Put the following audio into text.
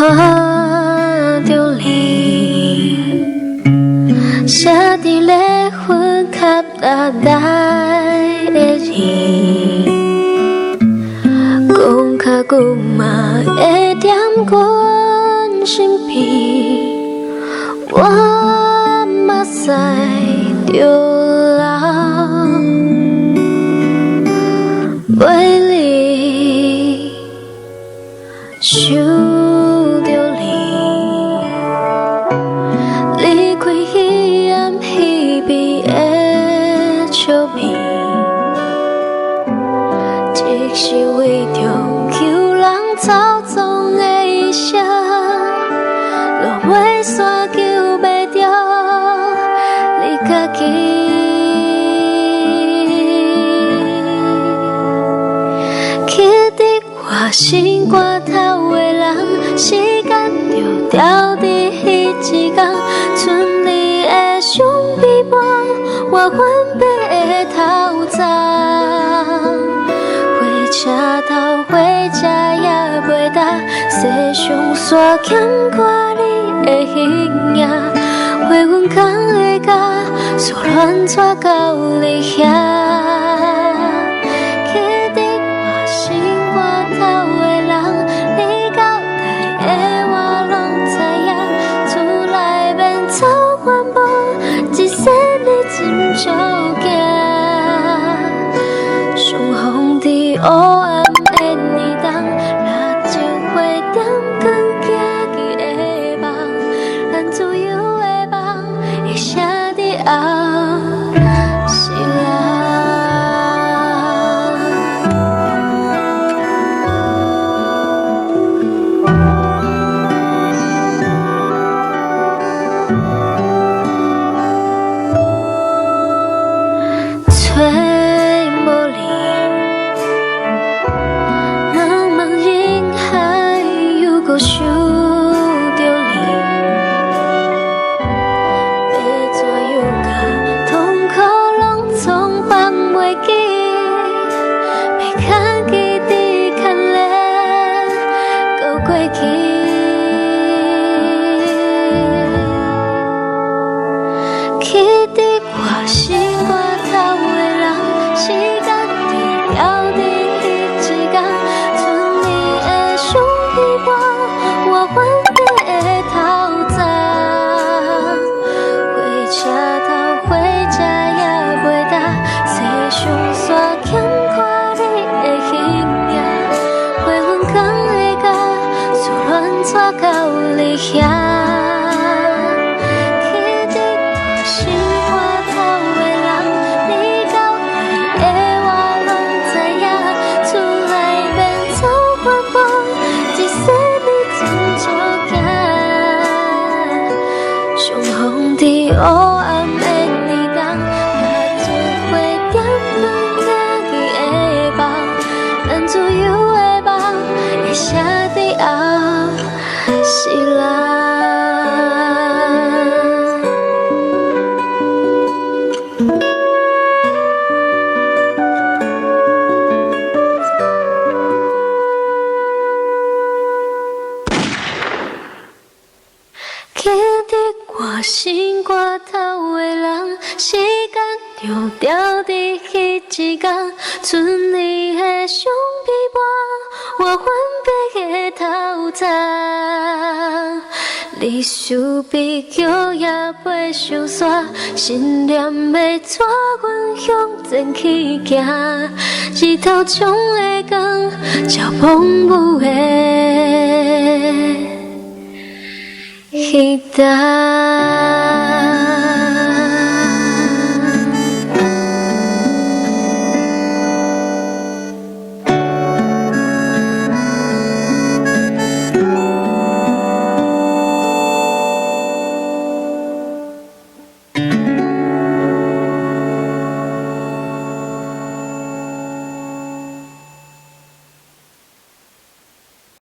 看着你，写伫咧昏壳大台的字，讲较久嘛会惦阮身边，我嘛知着老，为你想着你，离开彼暗彼边的笑面，只是为着求人走总的一声，落尾山求袂着你家己。我心肝头的人，时间就掉伫彼一天，剩你的相陪伴，我阮白的头鬃，火车头火车也袂搭，西上山欠看你的形影，花阮讲的甲，错乱带到你遐。照镜，相逢伫黑暗的年冬，蜡烛花点光，行去的梦，咱自由的梦，会写伫后世人。吹无离，茫茫人海又搁想着你，要怎样甲痛苦拢总放袂记，要卡记伫牵连到过去。去伫我心肝头的人，时间就掉伫彼一天，剩你的相陪伴，我阮白的头鬃，火车头火车也袂搭，西上山欠看你的形影，花阮讲的甲，错乱带到你遐。伫黑暗的年冬，蜡烛花点光，行去的梦，咱自由的梦，会写伫后世人。我心肝头的人，时间就掉伫彼一天，剩你的相陪伴，我阮白的头鬃。历史悲剧也袂上山，信念要带阮向前去行，日头冲的光，照风舞的彼台。